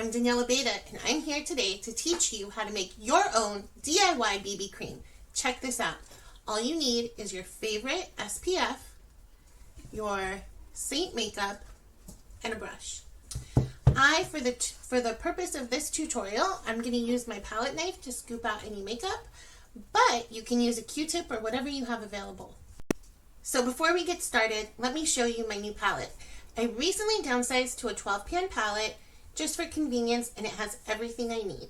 I'm Daniela Beta, and I'm here today to teach you how to make your own DIY BB cream. Check this out. All you need is your favorite SPF, your Seint makeup, and a brush. For the purpose of this tutorial, I'm going to use my palette knife to scoop out any makeup, but you can use a Q-tip or whatever you have available. So before we get started, let me show you my new palette. I recently downsized to a 12-pan palette just for convenience, and it has everything I need.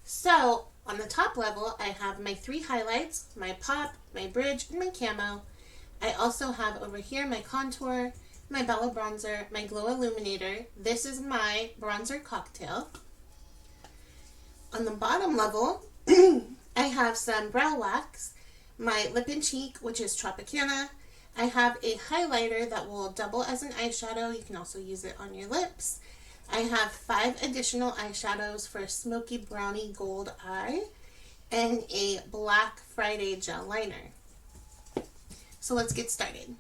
So on the top level, I have my 3 highlights, my pop, my bridge, and my camo. I also have over here my contour, my Bella bronzer, my glow illuminator. This is my bronzer cocktail. On the bottom level, I have some brow wax, my lip and cheek, which is Tropicana. I have a highlighter that will double as an eyeshadow. You can also use it on your lips. I have 5 additional eyeshadows for a smoky brownie gold eye and a Black Friday gel liner. So let's get started.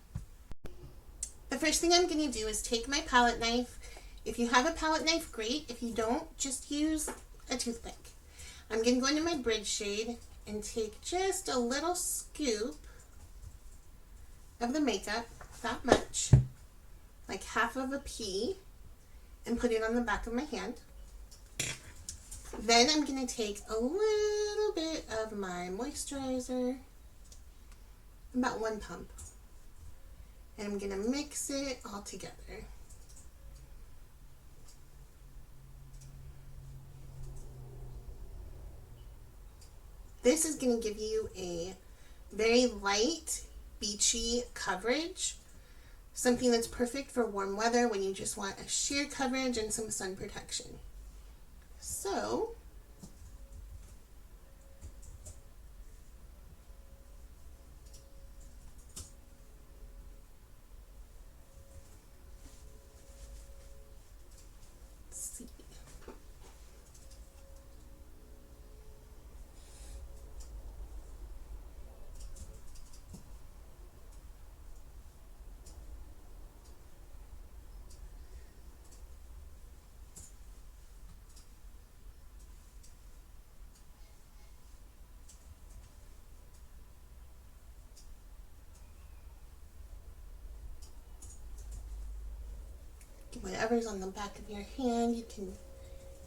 The first thing I'm going to do is take my palette knife. If you have a palette knife, great. If you don't, just use a toothpick. I'm going to go into my bridge shade and take just a little scoop of the makeup, that much, like half of a pea, and put it on the back of my hand. Then I'm going to take a little bit of my moisturizer, about 1 pump, and I'm going to mix it all together. This is going to give you a very light, beachy coverage. Something that's perfect for warm weather when you just want a sheer coverage and some sun protection. So, let's see. Whatever's on the back of your hand, you can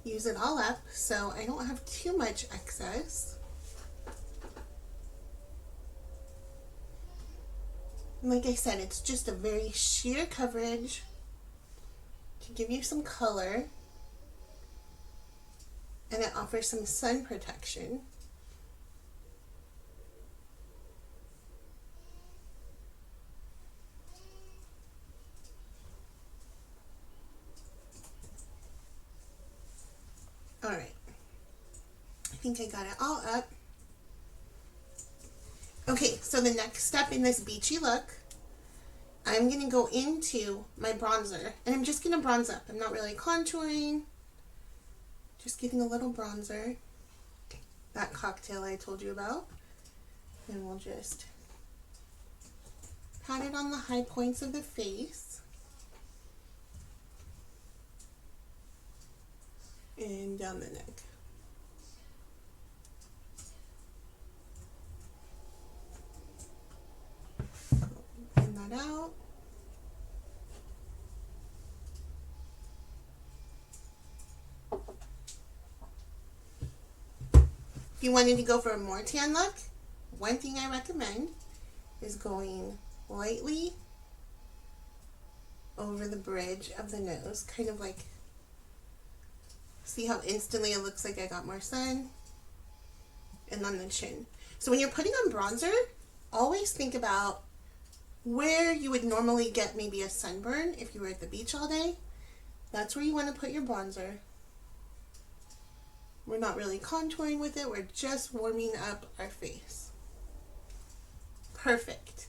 use it all up, so I don't have too much excess. And like I said, it's just a very sheer coverage to give you some color, and it offers some sun protection. Alright, I think I got it all up. Okay, so the next step in this beachy look, I'm going to go into my bronzer, and I'm just going to bronze up. I'm not really contouring, just getting a little bronzer, that cocktail I told you about, and we'll just pat it on the high points of the face. And down the neck. Blend that out. If you wanted to go for a more tan look, one thing I recommend is going lightly over the bridge of the nose, kind of like, see how instantly it looks like I got more sun? And on the chin. So when you're putting on bronzer, always think about where you would normally get maybe a sunburn if you were at the beach all day. That's where you want to put your bronzer. We're not really contouring with it, we're just warming up our face. Perfect.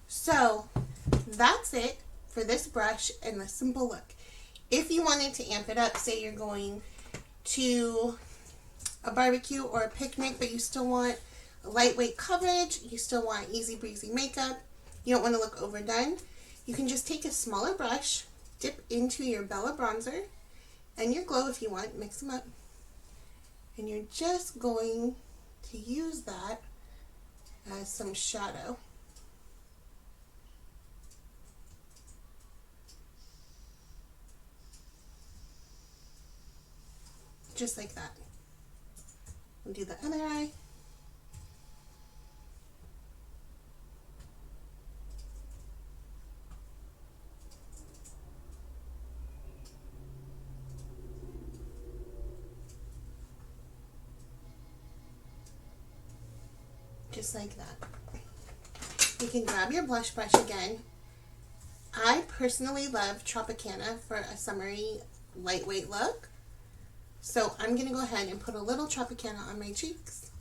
So that's it for this brush and the simple look. If you wanted to amp it up, say you're going to a barbecue or a picnic, but you still want a lightweight coverage, you still want easy breezy makeup, you don't want to look overdone, you can just take a smaller brush, dip into your Bella bronzer, and your glow if you want. Mix them up. And you're just going to use that as some shadow. Just like that. And do the other eye. Just like that. You can grab your blush brush again. I personally love Tropicana for a summery, lightweight look. So I'm going to go ahead and put a little Tropicana on my cheeks.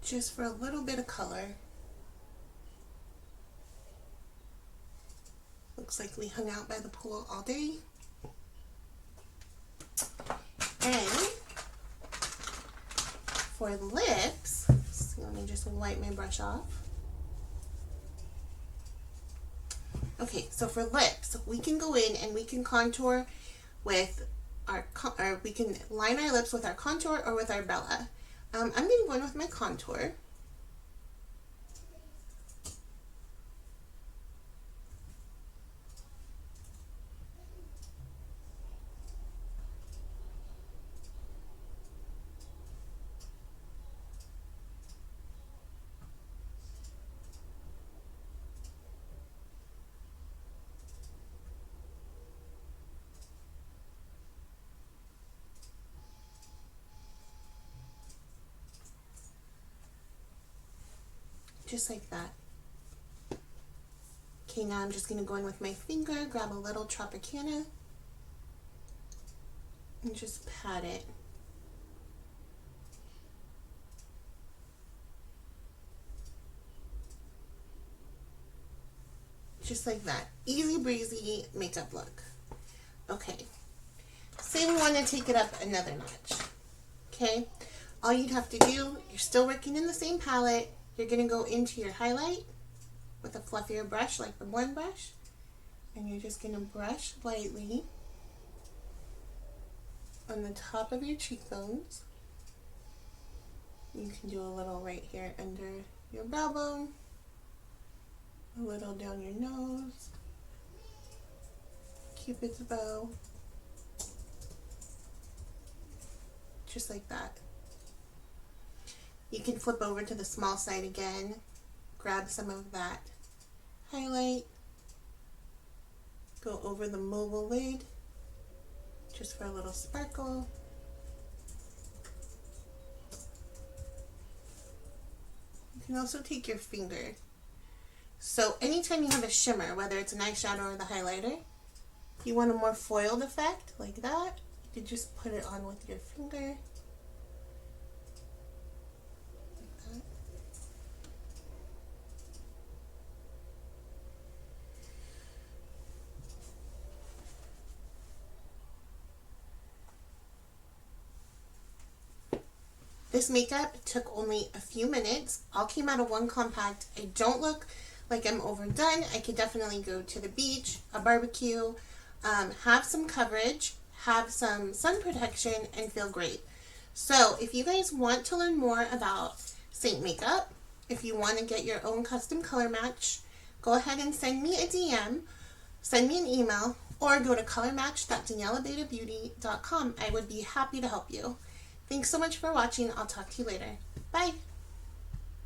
Just for a little bit of color. Looks like we hung out by the pool all day. And for lips, so let me just wipe my brush off. Okay, so for lips, we can go in and we can contour with our, or we can line our lips with our contour or with our Bella. I'm going to go in with my contour. Just like that. Okay, now I'm just going to go in with my finger, grab a little Tropicana, and just pat it. Just like that. Easy breezy makeup look. Okay. Say we want to take it up another notch. Okay. All you'd have to do, you're still working in the same palette. You're going to go into your highlight with a fluffier brush like the blend brush. And you're just going to brush lightly on the top of your cheekbones. You can do a little right here under your brow bone. A little down your nose. Cupid's bow. Just like that. You can flip over to the small side again, grab some of that highlight, go over the mobile lid, just for a little sparkle. You can also take your finger. So anytime you have a shimmer, whether it's an eyeshadow or the highlighter, if you want a more foiled effect like that, you can just put it on with your finger. This makeup took only a few minutes. All came out of one compact. I don't look like I'm overdone. I could definitely go to the beach, a barbecue, have some coverage, have some sun protection, and feel great. So if you guys want to learn more about Seint makeup, if you want to get your own custom color match, go ahead and send me a DM, send me an email, or go to colormatch.danielabedabeauty.com. I would be happy to help you. Thanks so much for watching. I'll talk to you later. Bye.